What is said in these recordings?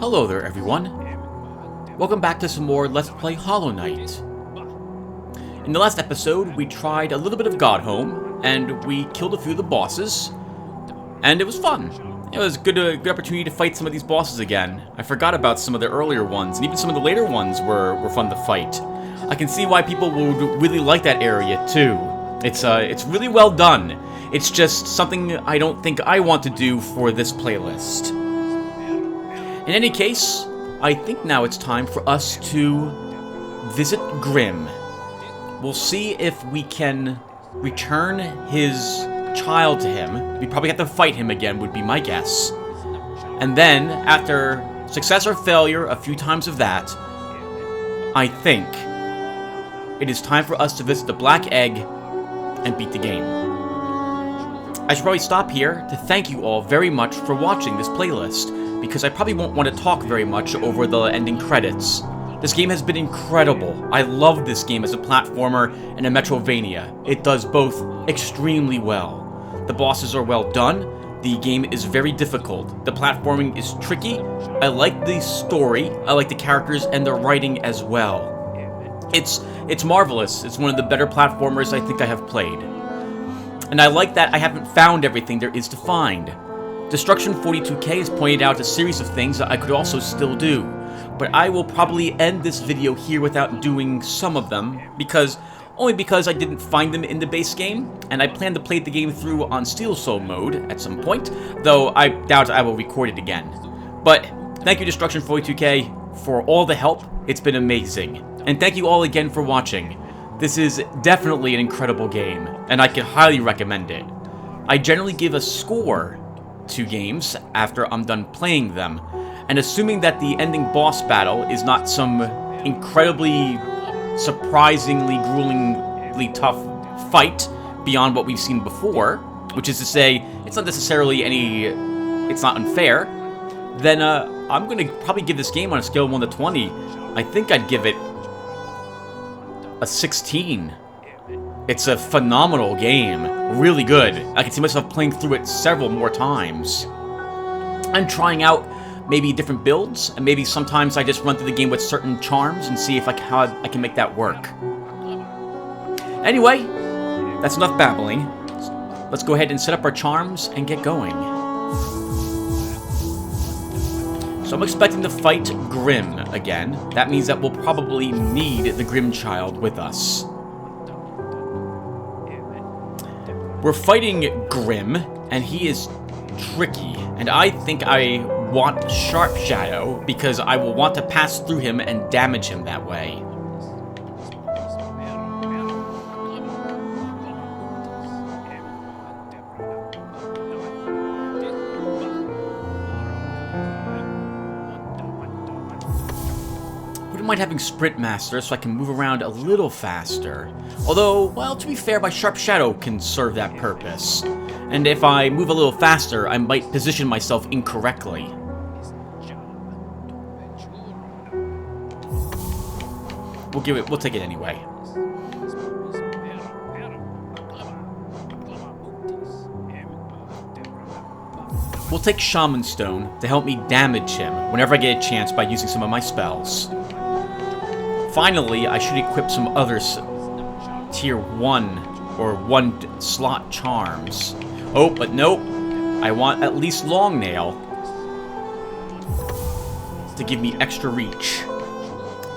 Hello there, everyone. Welcome back to some more Let's Play Hollow Knight. In the last episode, we tried a little bit of Godhome, and we killed a few of the bosses, and it was fun. It was a good opportunity to fight some of these bosses again. I forgot about some of the earlier ones, and even some of the later ones were fun to fight. I can see why people would really like that area, too. It's really well done. It's just something I don't think I want to do for this playlist. In any case, I think now it's time for us to visit Grim. We'll see if we can return his child to him. We probably have to fight him again, would be my guess. And then, after success or failure, a few times of that, I think it is time for us to visit the Black Egg and beat the game. I should probably stop here to thank you all very much for watching this playlist, because I probably won't want to talk very much over the ending credits. This game has been incredible. I love this game as a platformer and a Metroid-vania. It does both extremely well. The bosses are well done. The game is very difficult. The platforming is tricky. I like the story. I like the characters and the writing as well. It's marvelous. It's one of the better platformers I think I have played. And I like that I haven't found everything there is to find. Destruction 42K has pointed out a series of things that I could also still do, but I will probably end this video here without doing some of them, only because I didn't find them in the base game, and I plan to play the game through on Steel Soul mode at some point, though I doubt I will record it again. But thank you, Destruction 42K, for all the help. It's been amazing. And thank you all again for watching. This is definitely an incredible game, and I can highly recommend it. I generally give a score to games after I'm done playing them, and assuming that the ending boss battle is not some incredibly, surprisingly, gruelingly tough fight beyond what we've seen before, which is to say, it's not necessarily it's not unfair, then I'm going to probably give this game on a scale of 1 to 20, I think I'd give it a 16. It's a phenomenal game. Really good. I can see myself playing through it several more times. I'm trying out maybe different builds, and maybe sometimes I just run through the game with certain charms and see how I can make that work. Anyway, that's enough babbling. Let's go ahead and set up our charms and get going. So I'm expecting to fight Grim again. That means that we'll probably need the Grim Child with us. We're fighting Grim, and he is tricky, and I think I want Sharp Shadow, because I will want to pass through him and damage him that way. I wouldn't mind having Sprint Master so I can move around a little faster. Although, well, to be fair, my Sharp Shadow can serve that purpose. And if I move a little faster, I might position myself incorrectly. We'll take it anyway. We'll take Shaman Stone to help me damage him whenever I get a chance by using some of my spells. Finally, I should equip some other tier 1 or 1 slot charms. Oh, but nope. I want at least Long Nail to give me extra reach.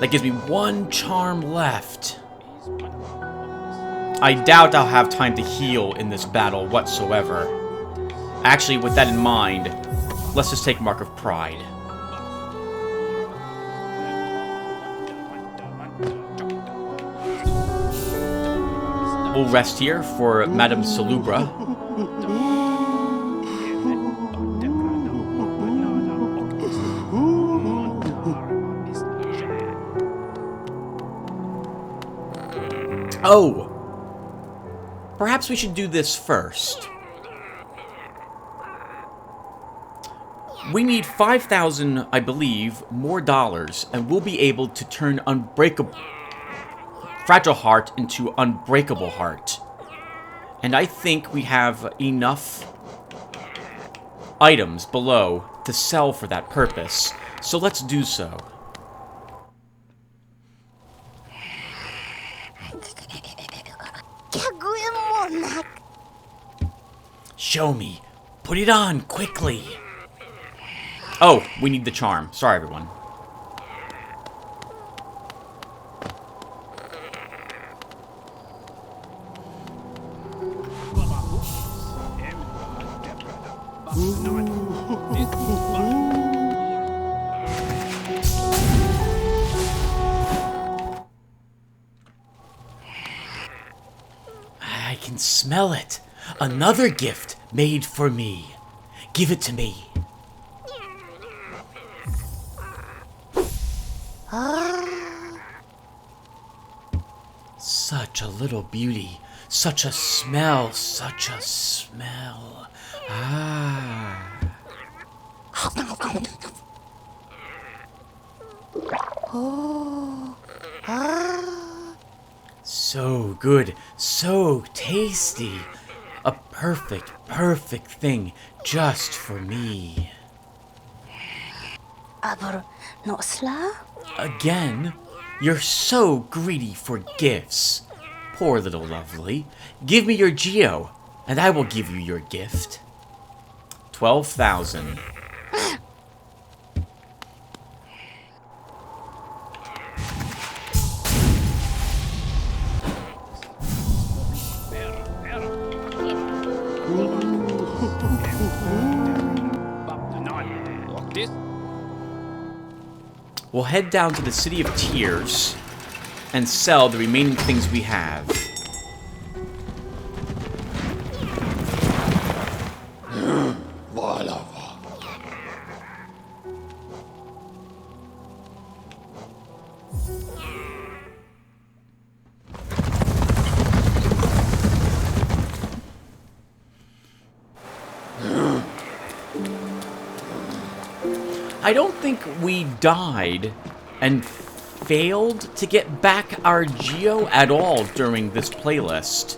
That gives me 1 charm left. I doubt I'll have time to heal in this battle whatsoever. Actually, with that in mind, let's just take Mark of Pride. We'll rest here for Madame Salubra. Oh! Perhaps we should do this first. We need 5,000, I believe, more dollars, and we'll be able to turn Fragile Heart into Unbreakable Heart. And I think we have enough items below to sell for that purpose. So let's do so. Show me. Put it on, quickly. Oh, we need the charm. Sorry, everyone. I can smell it. Another gift made for me. Give it to me. Such a little beauty. Such a smell. Such a smell. Ah. So good. So tasty. A perfect, perfect thing just for me. Again? You're so greedy for gifts. Poor little lovely. Give me your geo, and I will give you your gift. 12,000. We'll head down to the City of Tears and sell the remaining things we have. I don't think we died and failed to get back our geo at all during this playlist.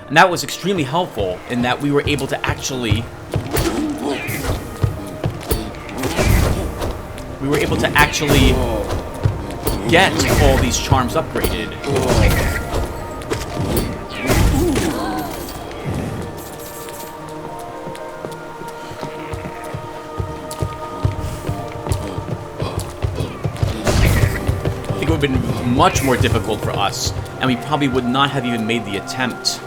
And that was extremely helpful in that we were able to actually... get all these charms upgraded. It would have been much more difficult for us, and we probably would not have even made the attempt.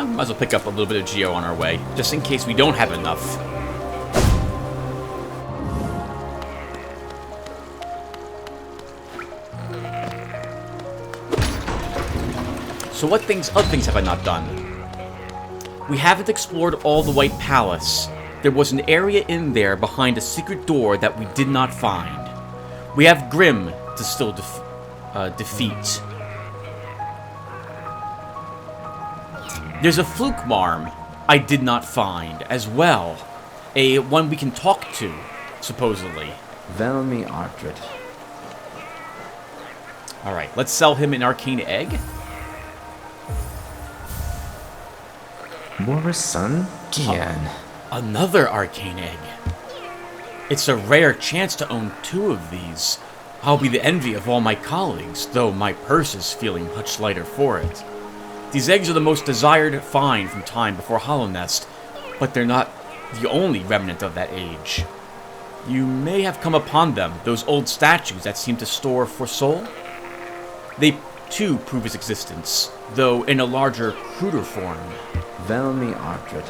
Might as well pick up a little bit of geo on our way, just in case we don't have enough. So what other things have I not done? We haven't explored all the White Palace. There was an area in there behind a secret door that we did not find. We have Grimm to still defeat. There's a fluke marm I did not find as well. One we can talk to, supposedly. Velmi Artred. Alright, let's sell him an arcane egg. Boris' son? Gian. Another arcane egg. It's a rare chance to own 2 of these. I'll be the envy of all my colleagues, though my purse is feeling much lighter for it. These eggs are the most desired find from time before Hollownest, but they're not the only remnant of that age. You may have come upon them, those old statues that seem to store for soul. They, too, prove its existence, though in a larger, cruder form. Velmi Artred.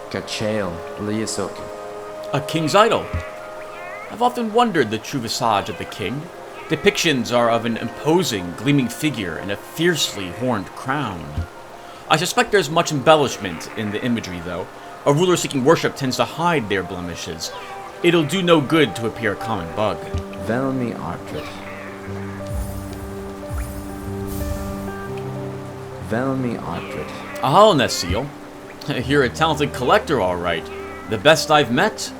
Kachael Liasok. A king's idol. I've often wondered the true visage of the king. Depictions are of an imposing, gleaming figure and a fiercely horned crown. I suspect there's much embellishment in the imagery, though. A ruler seeking worship tends to hide their blemishes. It'll do no good to appear a common bug. Velmi Artred. Velmi Artrid. A hollowness seal? You're a talented collector, all right. The best I've met.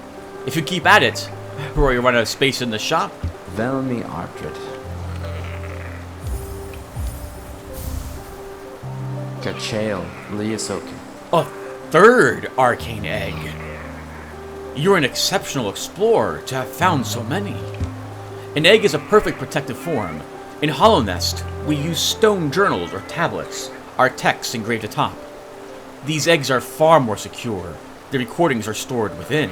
If you keep at it, or you run out of space in the shop. Velmi Artrid. Kachael Liasoki. A third arcane egg. You're an exceptional explorer to have found so many. An egg is a perfect protective form. In Hollownest, we use stone journals or tablets, our texts engraved atop. These eggs are far more secure. The recordings are stored within.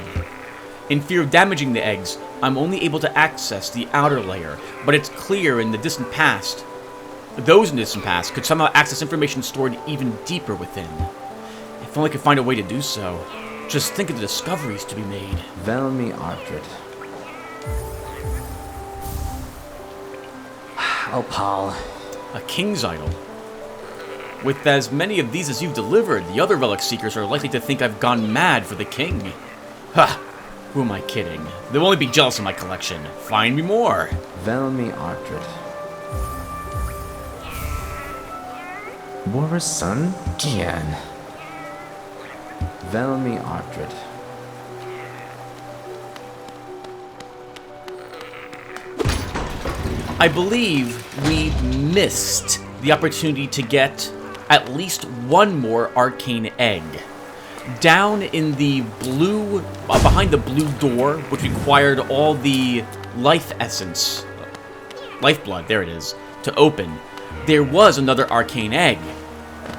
In fear of damaging the eggs, I'm only able to access the outer layer, but it's clear in the distant past. Those in the distant past could somehow access information stored even deeper within. If only I could find a way to do so. Just think of the discoveries to be made. Velmi Artrid. Opal. A king's idol. With as many of these as you've delivered, the other relic seekers are likely to think I've gone mad for the king. Ha! Who am I kidding? They'll only be jealous of my collection. Find me more. Velmi Artrid. War's son? Gian. Velmi Artrid. I believe we missed the opportunity to get at least one more arcane egg. Down in the blue, behind the blue door, which required all the life essence, lifeblood, there it is, to open, there was another arcane egg.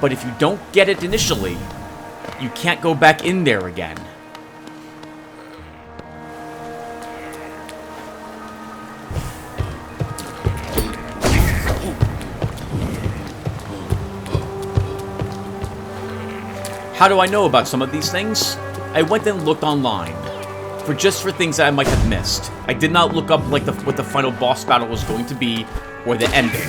But if you don't get it initially, you can't go back in there again. How do I know about some of these things? I went and looked online, for things that I might have missed. I did not look up like what the final boss battle was going to be, or the ending.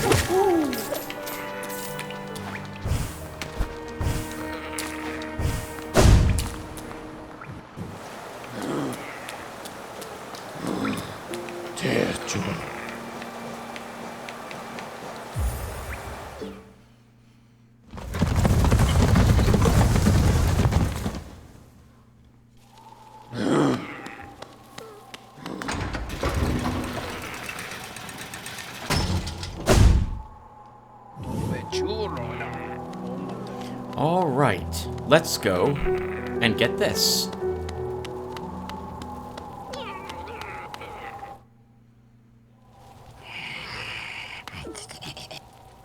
Alright, let's go and get this.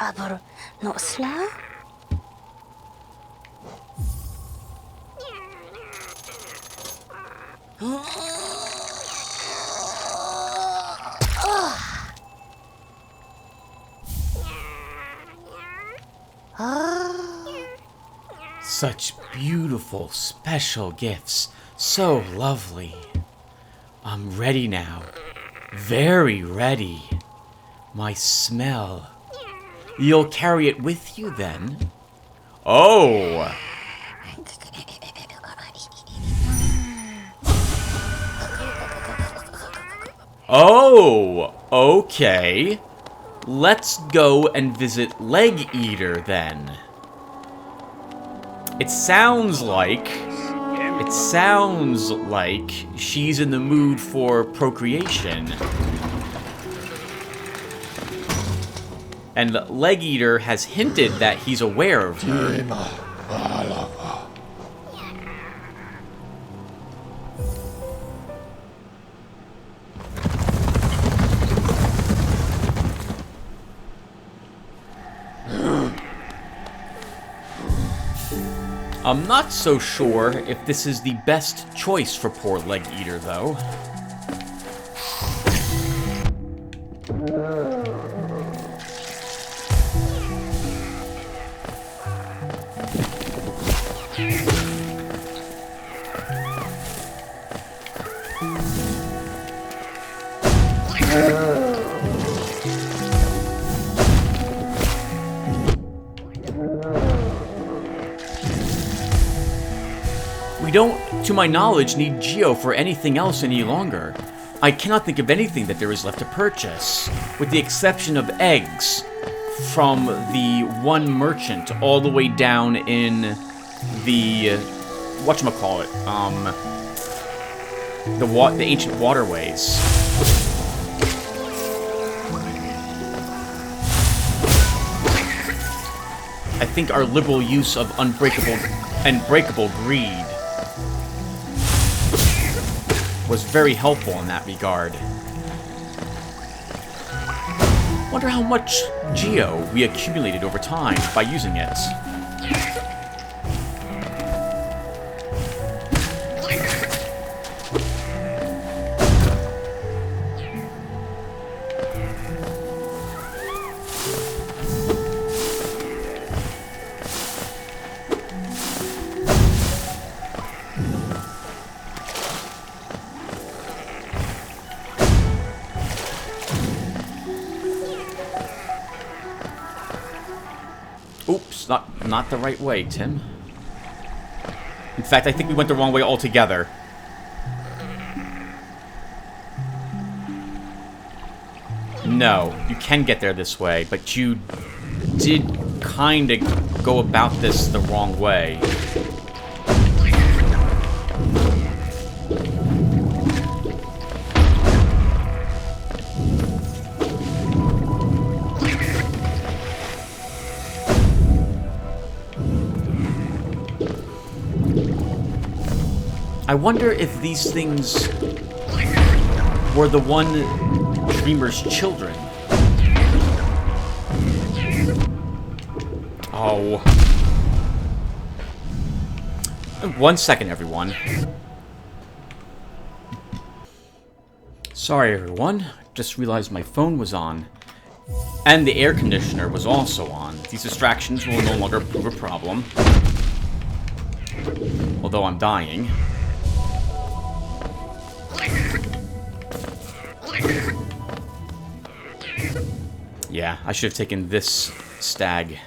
Aber Nosla? Such beautiful, special gifts. So lovely. I'm ready now. Very ready. My smell. You'll carry it with you then? Oh! Oh! Okay. Let's go and visit Leg Eater then. It sounds like she's in the mood for procreation. And Leg Eater has hinted that he's aware of her. I'm not so sure if this is the best choice for poor Leg Eater, though. We don't, to my knowledge, need Geo for anything else any longer. I cannot think of anything that there is left to purchase, with the exception of eggs. from the one merchant all the way down in the whatchamacallit, the ancient waterways. I think our liberal use of unbreakable and breakable greed was very helpful in that regard. Wonder how much geo we accumulated over time by using it. Oops, not the right way, Tim. In fact, I think we went the wrong way altogether. No, you can get there this way, but you did kind of go about this the wrong way. I wonder if these things were the one dreamer's children. Oh. 1 second, everyone. Sorry, everyone. Just realized my phone was on. And the air conditioner was also on. These distractions will no longer prove a problem. Although I'm dying. Yeah, I should have taken this stag.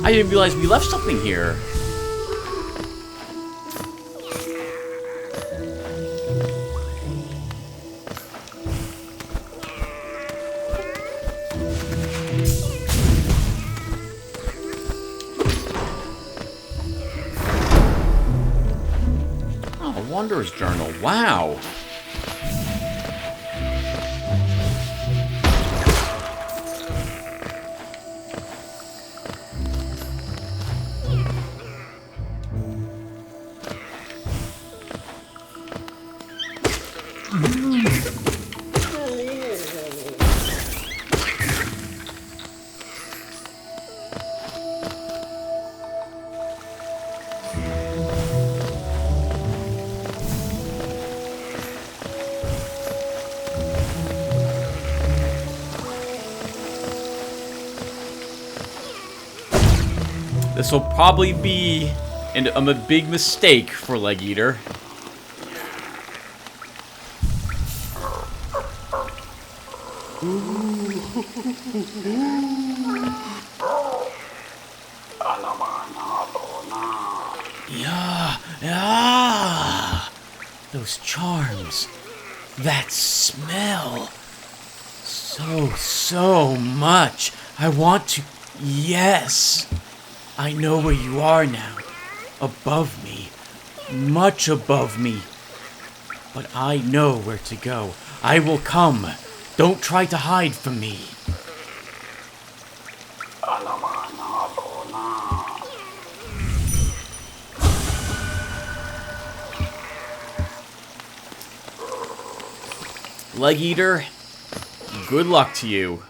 I didn't realize we left something here. Oh, Wanderer's Journal. Wow. This will probably be a big mistake for Leg Eater. Yeah. Those charms. That smell. So much. I want to... Yes. I know where you are now. Above me. Much above me. But I know where to go. I will come Don't try to hide from me. Leg Eater, good luck to you.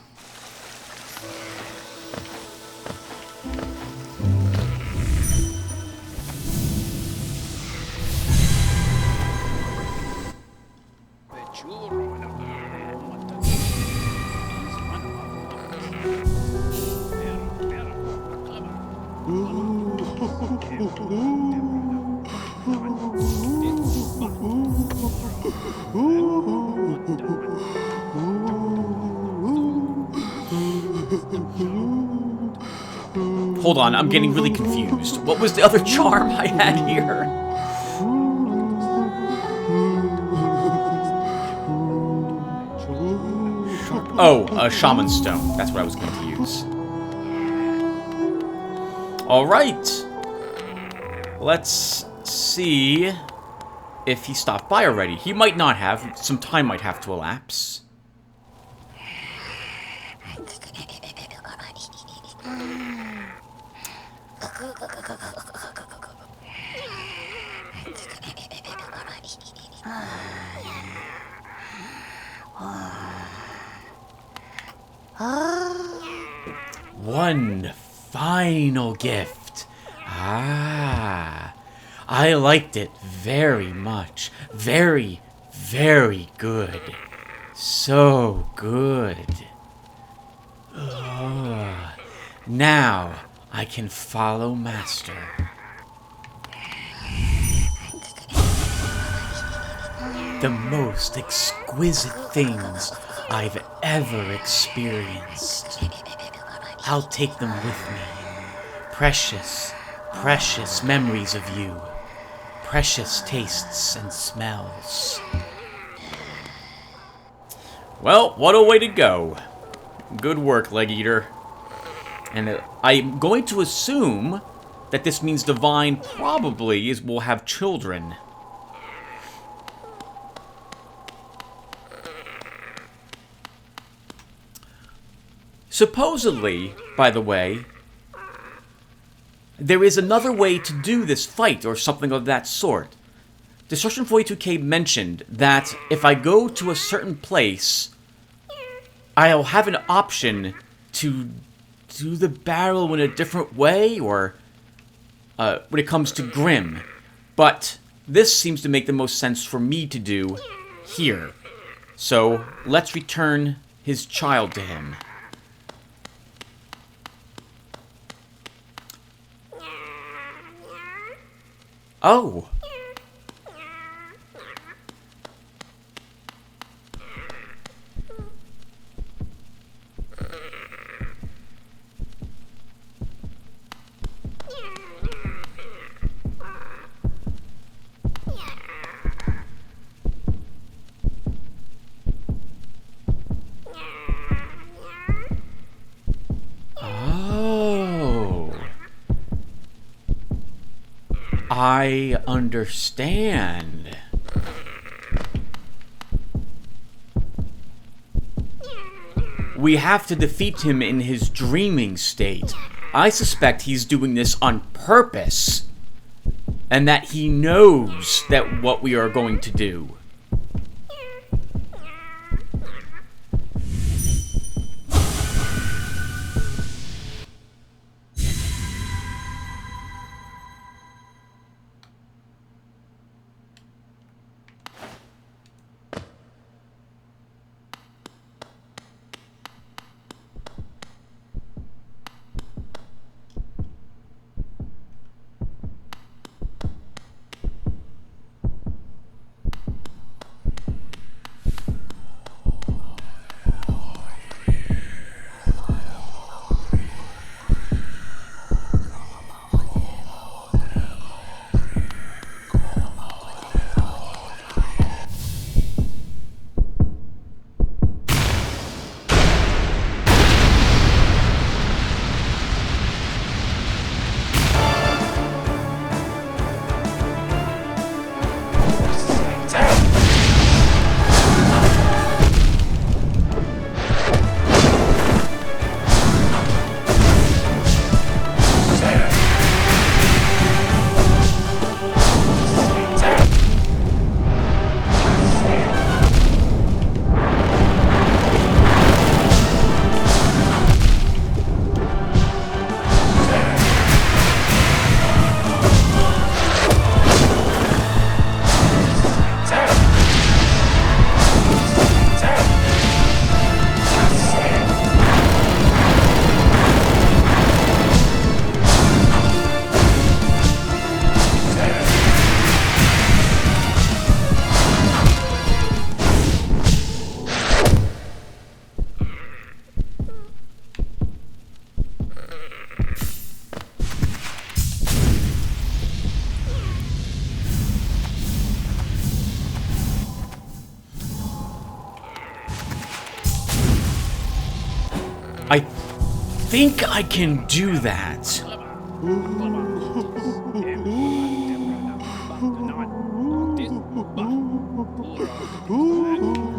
Hold on, I'm getting really confused. What was the other charm I had here? Oh, a Shaman Stone. That's what I was going to use. Alright. Let's see if he stopped by already. He might not have. Some time might have to elapse. One final gift. Ah, I liked it very much. Very, very good. So good. Now I can follow Master. The most exquisite things I've ever experienced. I'll take them with me. Precious, precious memories of you. Precious tastes and smells. Well, what a way to go. Good work, Leg Eater. And I'm going to assume that this means Divine probably will have children. Supposedly, by the way, there is another way to do this fight, or something of that sort. Destruction 42K mentioned that if I go to a certain place, I'll have an option to do the barrel in a different way, or when it comes to Grim. But this seems to make the most sense for me to do here. So, let's return his child to him. Oh! I understand. We have to defeat him in his dreaming state. I suspect he's doing this on purpose, and that he knows that what we are going to do. think I can do that.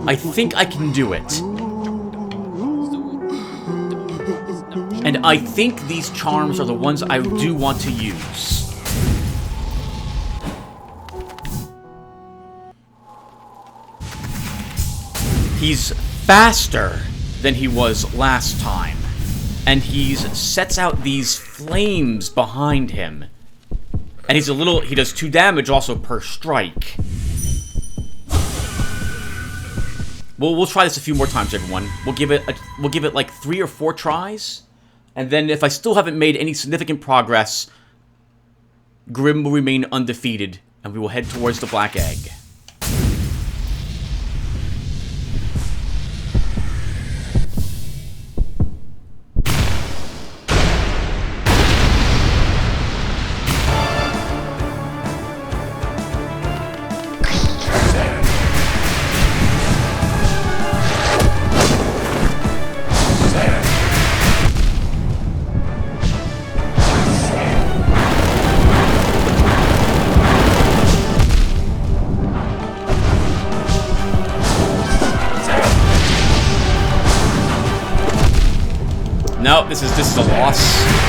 I think I can do it. And I think these charms are the ones I do want to use. He's faster than he was last time. And he sets out these flames behind him. And he does 2 damage also per strike. We'll try this a few more times, everyone. We'll give it like 3 or 4 tries. And then if I still haven't made any significant progress, Grim will remain undefeated, and we will head towards the Black Egg. No, this is a loss.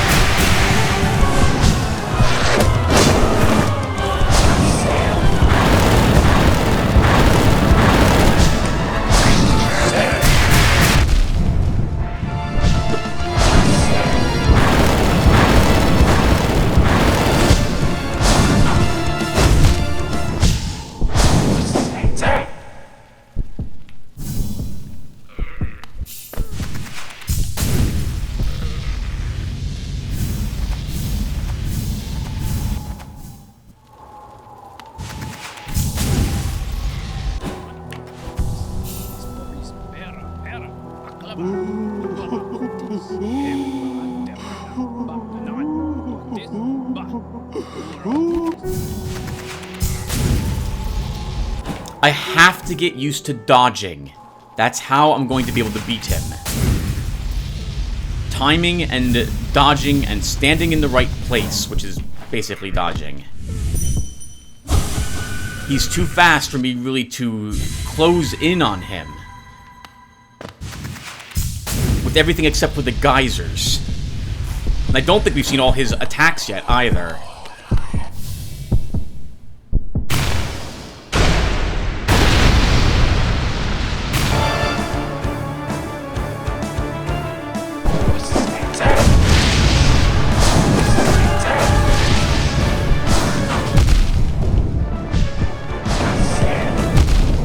I have to get used to dodging. That's how I'm going to be able to beat him. Timing and dodging and standing in the right place, which is basically dodging. He's too fast for me really to close in on him. With everything except for the geysers. And I don't think we've seen all his attacks yet either.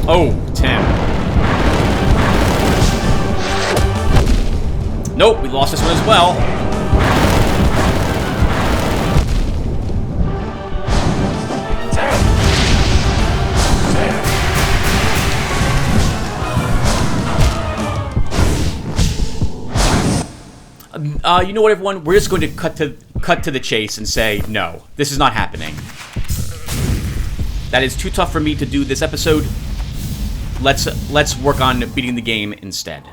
Oh, Tim. Nope, we lost this one as well. You know what, everyone? We're just going to cut to the chase and say, no, this is not happening. That is too tough for me to do this episode. Let's work on beating the game instead.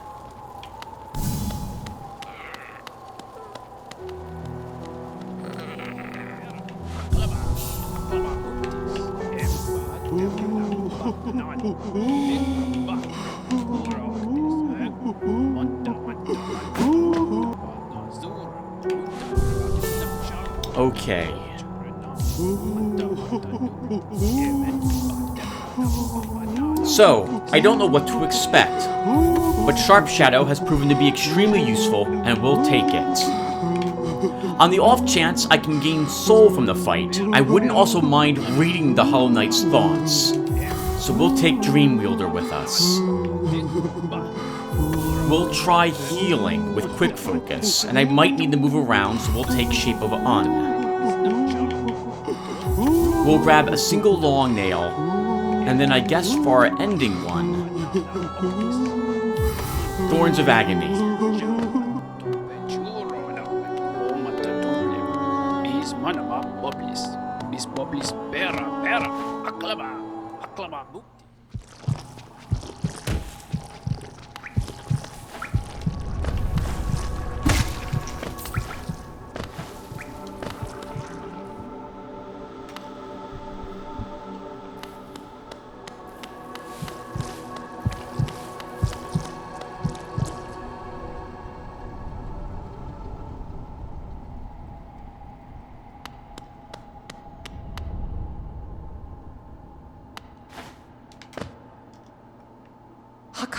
Okay. So, I don't know what to expect, but Sharp Shadow has proven to be extremely useful, and we'll take it. On the off chance I can gain soul from the fight, I wouldn't also mind reading the Hollow Knight's thoughts. So we'll take Dream Wielder with us. We'll try healing with Quick Focus, and I might need to move around, so we'll take Shape of Un. We'll grab a single long nail, and then I guess for our ending one, Thorns of Agony.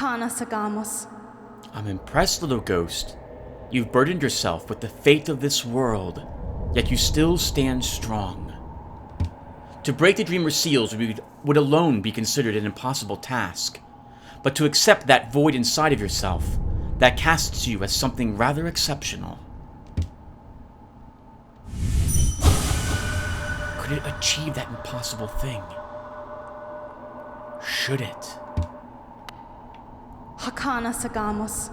Hakana Sagamos. I'm impressed, little ghost. You've burdened yourself with the fate of this world, yet you still stand strong. To break the Dreamer's seals would alone be considered an impossible task, but to accept that void inside of yourself, that casts you as something rather exceptional. Could it achieve that impossible thing? Should it? Hakana Sagamos.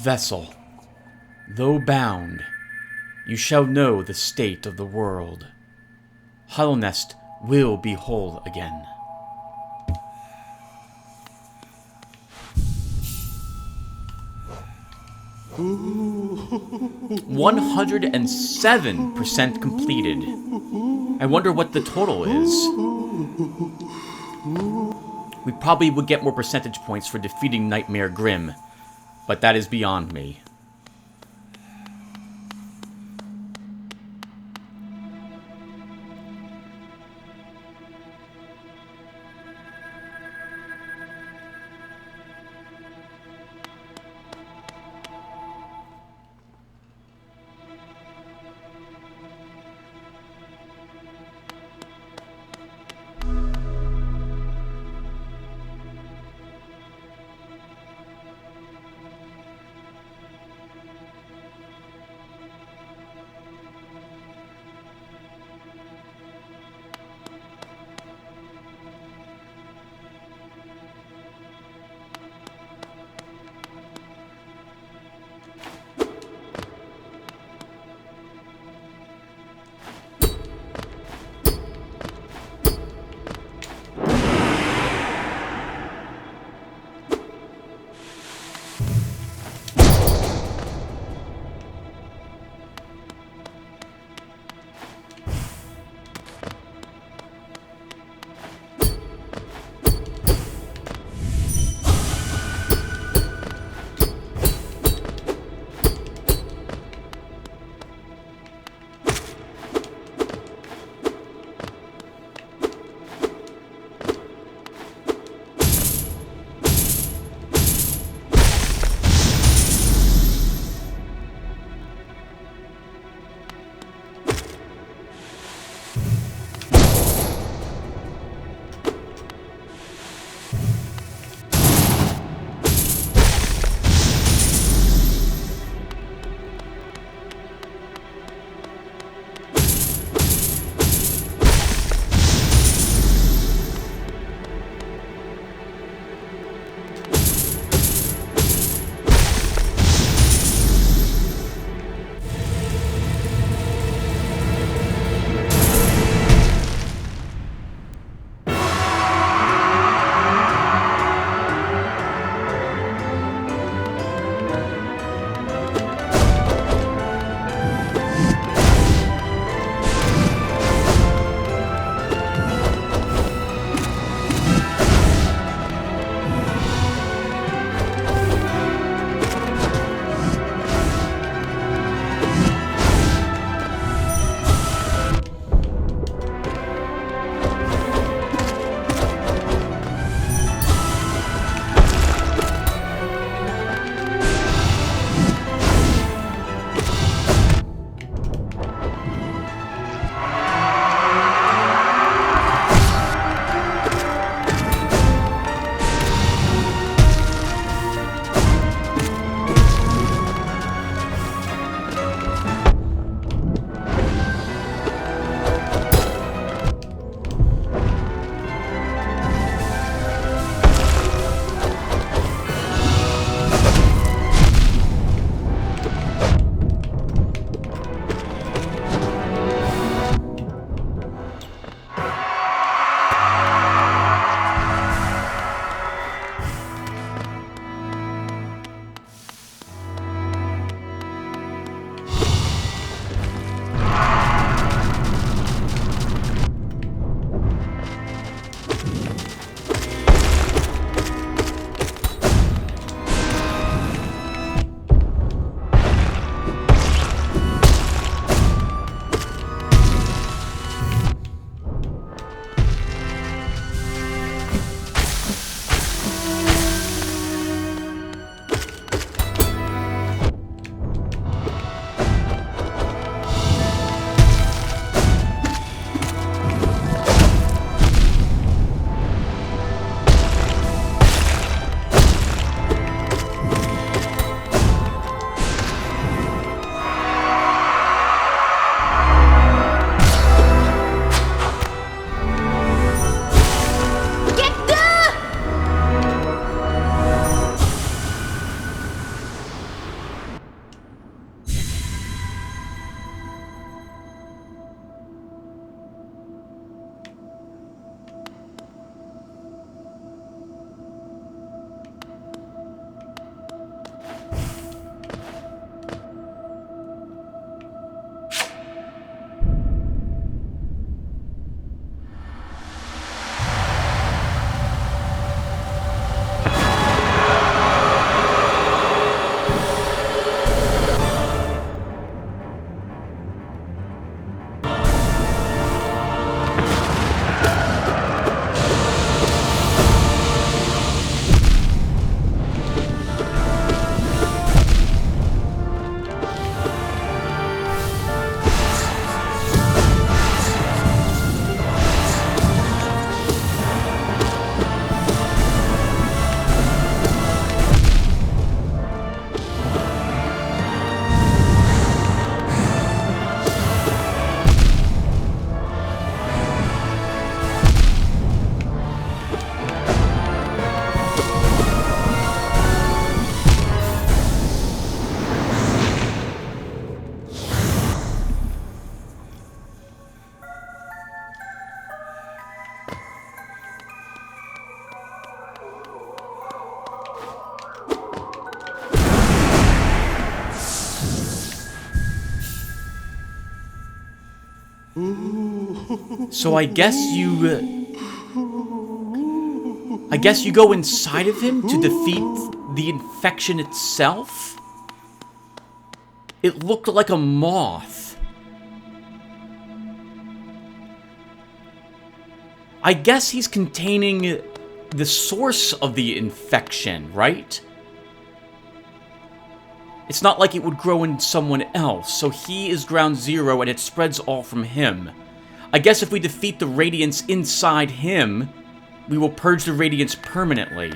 Vessel, though bound, you shall know the state of the world. Hollownest will be whole again. 107% completed. I wonder what the total is. We probably would get more percentage points for defeating Nightmare Grim, but that is beyond me. So I guess you go inside of him to defeat the infection itself? It looked like a moth. I guess he's containing the source of the infection, right? It's not like it would grow in someone else, so he is ground zero and it spreads all from him. I guess if we defeat the radiance inside him, we will purge the radiance permanently.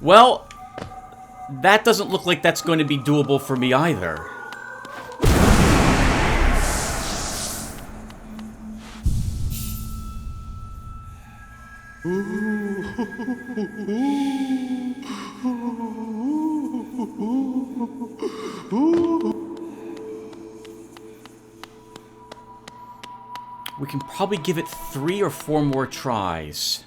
Well, that doesn't look like that's going to be doable for me either. We can probably give it 3 or 4 more tries.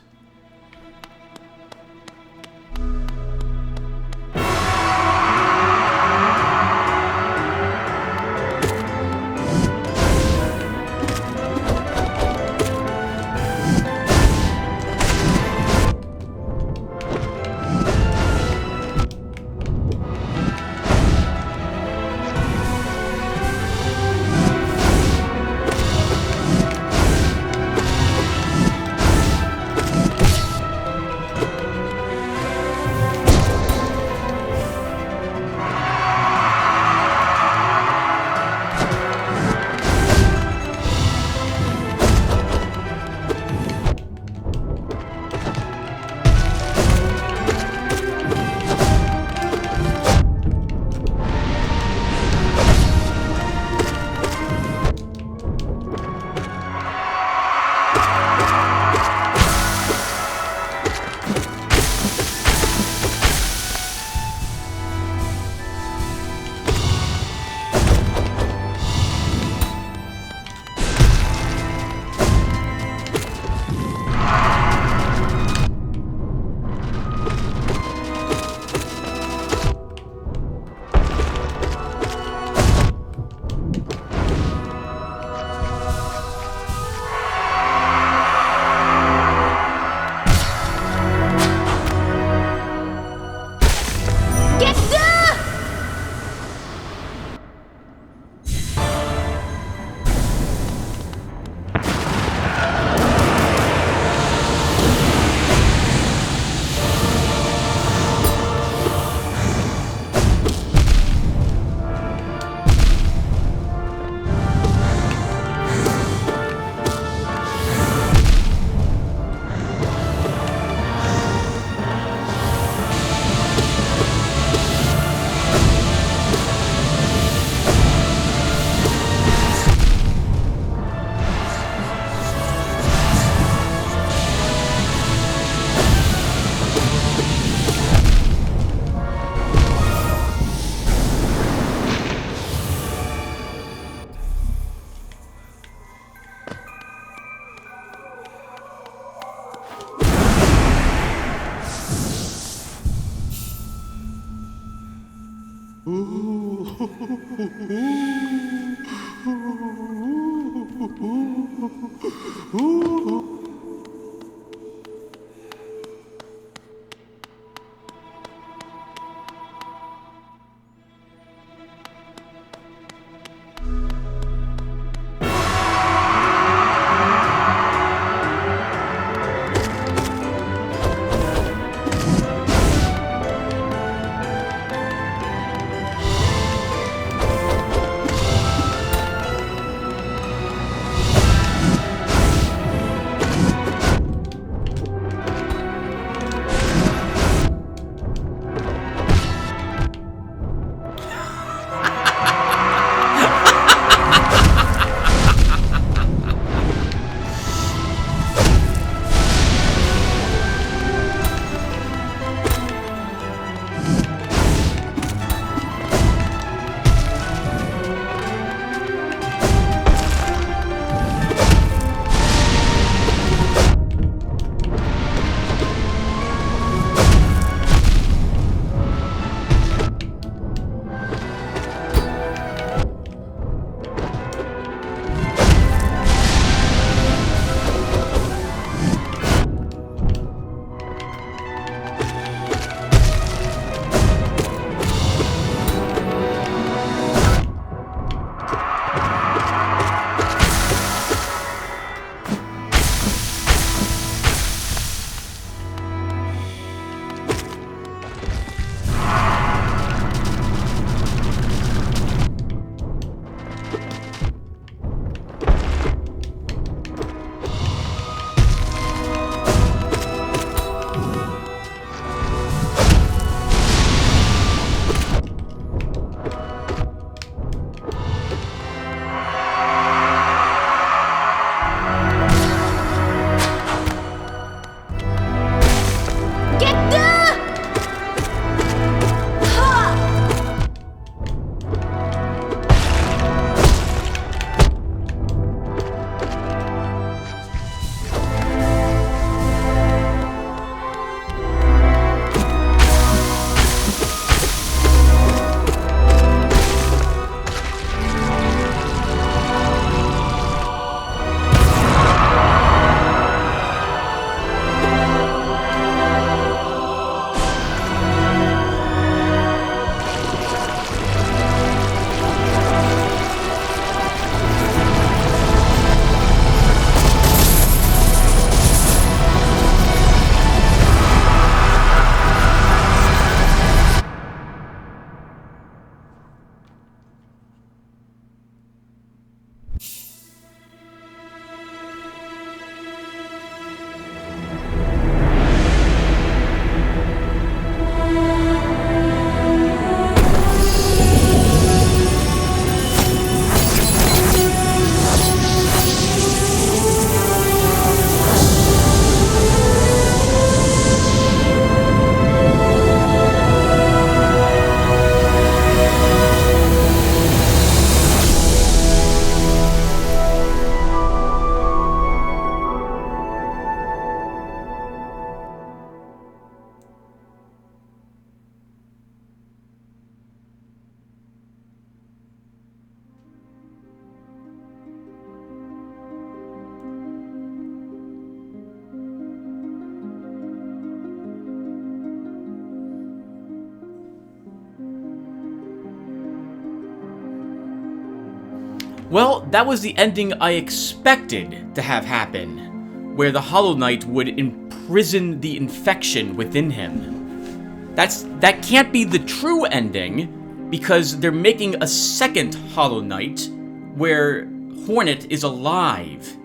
Well, that was the ending I expected to have happen, where the Hollow Knight would imprison the infection within him. That can't be the true ending, because they're making a second Hollow Knight, where Hornet is alive.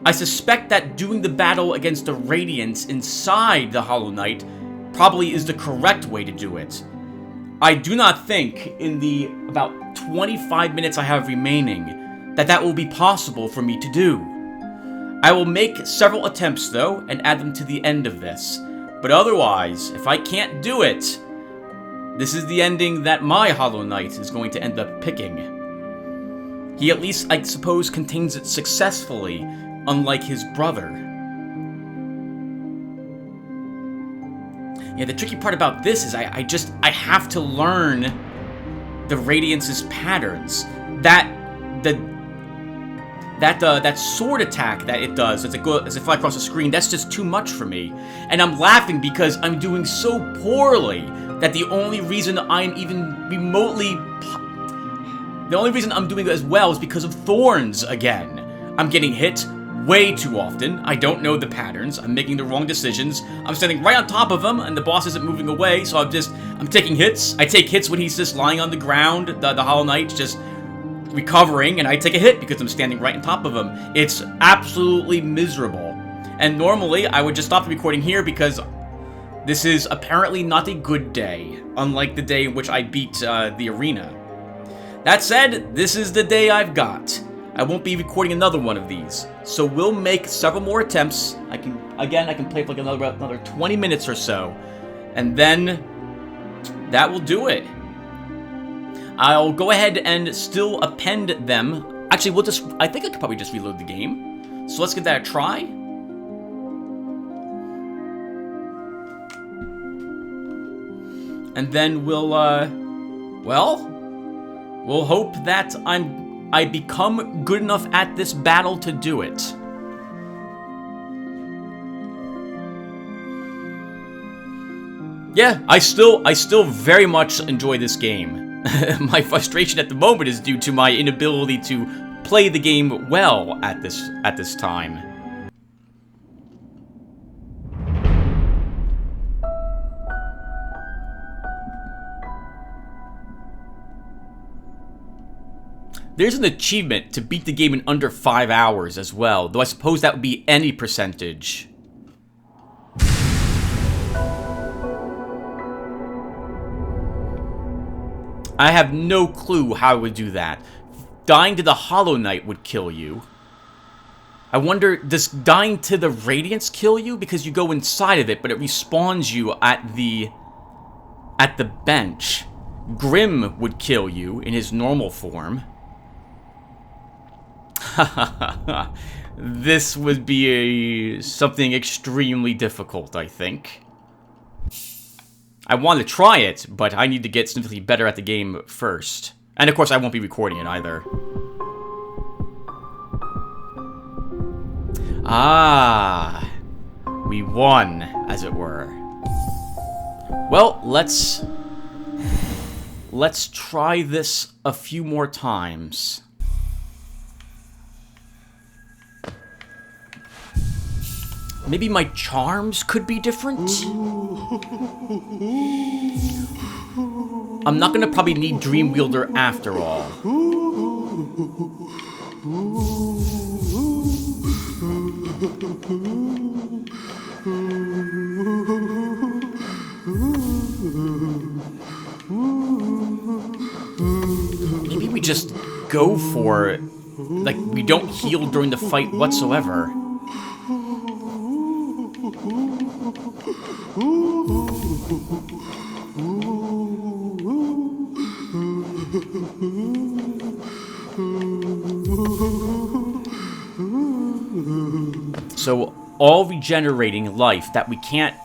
I suspect that doing the battle against the Radiants inside the Hollow Knight probably is the correct way to do it. I do not think, in the about 25 minutes I have remaining, that will be possible for me to do. I will make several attempts, though, and add them to the end of this. But otherwise, if I can't do it, this is the ending that my Hollow Knight is going to end up picking. He at least, I suppose, contains it successfully, unlike his brother. Yeah, the tricky part about this is I have to learn the Radiance's patterns. That sword attack that it does as it flies across the screen, that's just too much for me. And I'm laughing because I'm doing so poorly that the only reason I'm even remotely... The only reason I'm doing as well is because of thorns again. I'm getting hit way too often. I don't know the patterns. I'm making the wrong decisions. I'm standing right on top of him, and the boss isn't moving away, so I'm taking hits. I take hits when he's just lying on the ground, the Hollow Knight's just recovering, and I take a hit because I'm standing right on top of him. It's absolutely miserable. And normally, I would just stop the recording here because this is apparently not a good day, unlike the day in which I beat the arena. That said, this is the day I've got. I won't be recording another one of these, so we'll make several more attempts. I can play for like another 20 minutes or so, and then that will do it. I'll go ahead and still append them. Actually, I think I could probably just reload the game. So let's give that a try. And then we'll hope that I become good enough at this battle to do it. Yeah, I still very much enjoy this game. My frustration at the moment is due to my inability to play the game well at this time. There's an achievement to beat the game in under 5 hours as well, though I suppose that would be any percentage. I have no clue how I would do that. Dying to the Hollow Knight would kill you. I wonder, does dying to the Radiance kill you? Because you go inside of it, but it respawns you at the bench. Grim would kill you in his normal form. This would be something extremely difficult, I think. I want to try it, but I need to get significantly better at the game first. And of course, I won't be recording it either. Ah, we won, as it were. Well, let's try this a few more times. Maybe my charms could be different? I'm not gonna probably need Dream Wielder after all. Maybe we just go for it. Like, we don't heal during the fight whatsoever. So all regenerating life that we can't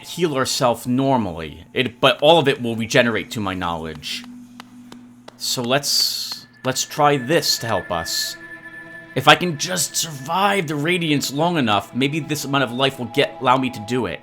heal ourselves normally. But all of it will regenerate to my knowledge. So let's try this to help us. If I can just survive the Radiance long enough, maybe this amount of life will allow me to do it.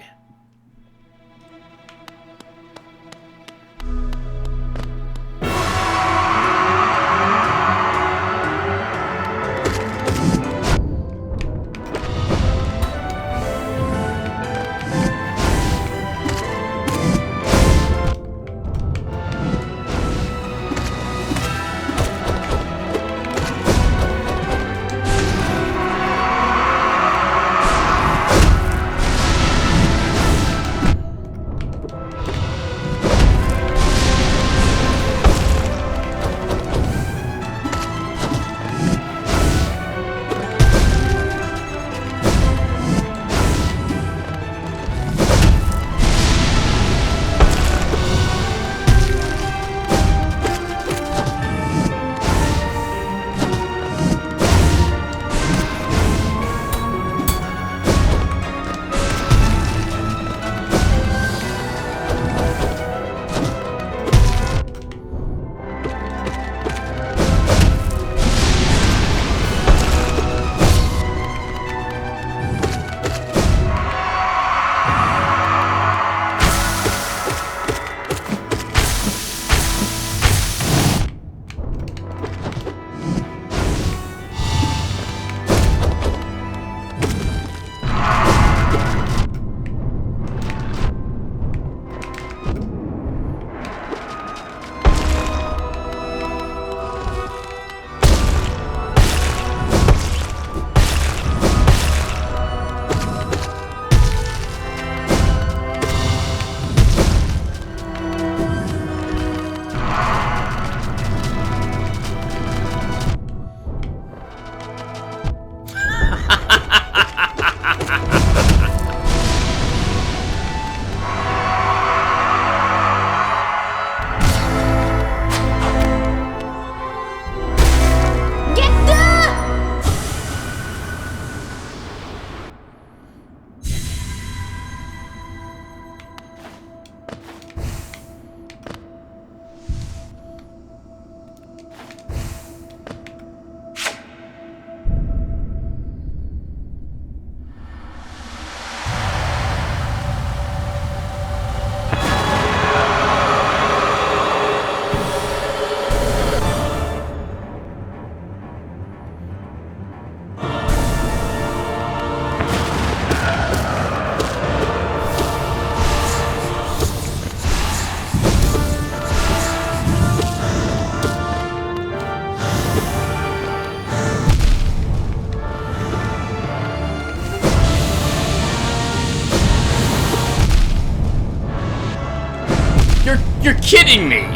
You're kidding me!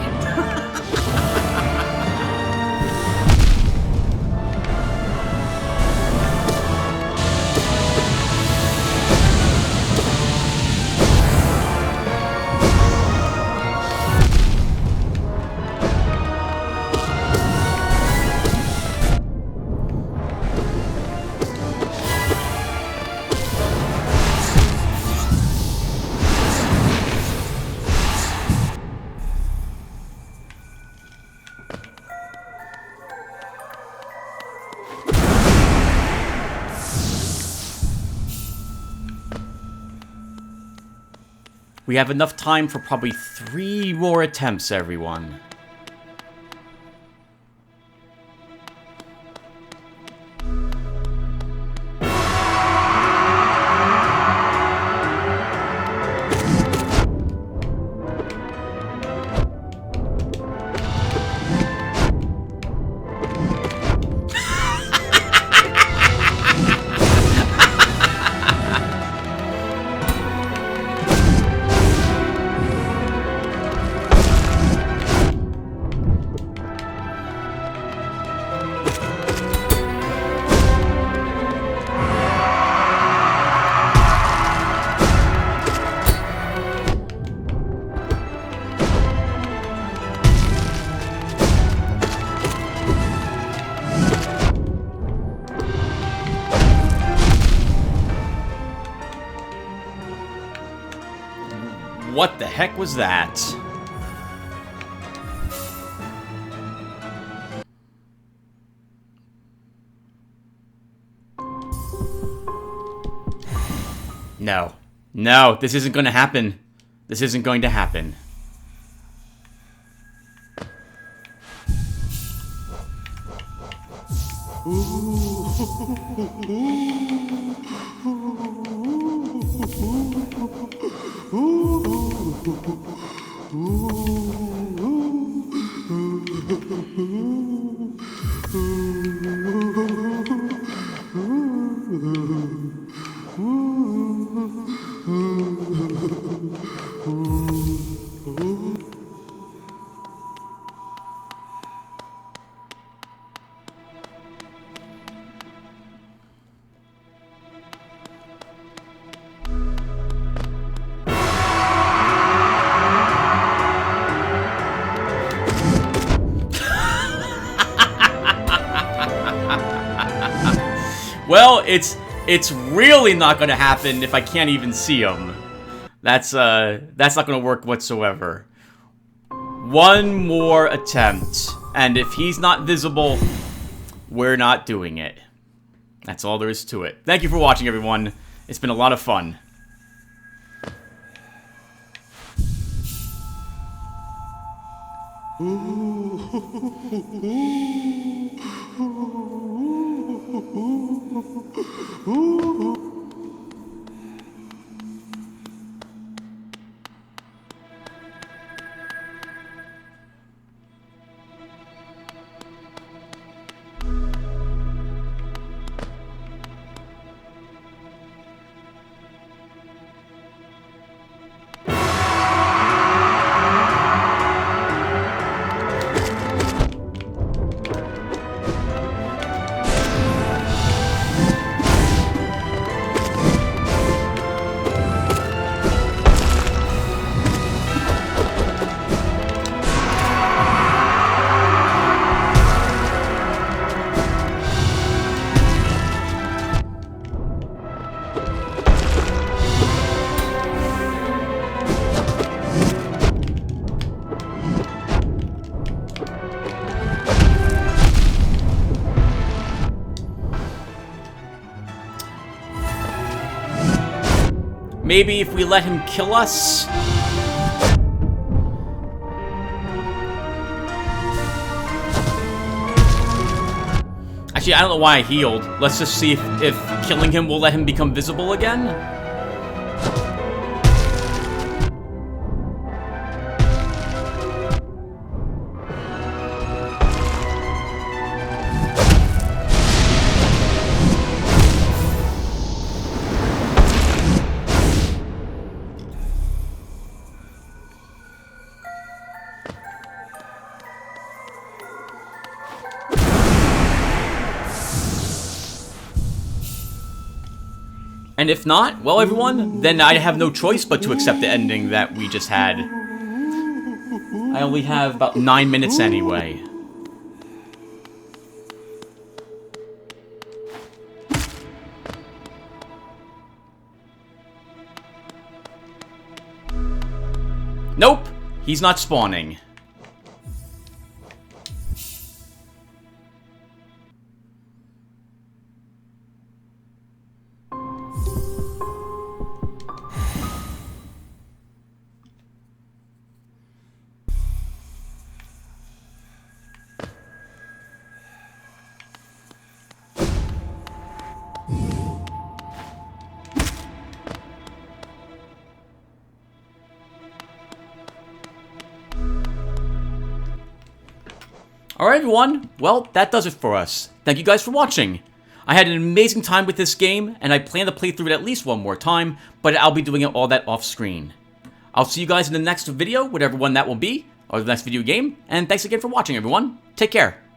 We have enough time for probably 3 more attempts, everyone. What the heck was that? No. No, this isn't going to happen. This isn't going to happen. Well, it's really not going to happen if I can't even see him. That's not going to work whatsoever. One more attempt, and if he's not visible, we're not doing it. That's all there is to it. Thank you for watching, everyone. It's been a lot of fun. Maybe if we let him kill us? Actually, I don't know why I healed. Let's just see if killing him will let him become visible again. And if not, well, everyone, then I have no choice but to accept the ending that we just had. I only have about 9 minutes anyway. Nope, he's not spawning. Alright everyone, well, that does it for us. Thank you guys for watching. I had an amazing time with this game, and I plan to play through it at least one more time, but I'll be doing all that off screen. I'll see you guys in the next video, whatever one that will be, or the next video game, and thanks again for watching everyone. Take care.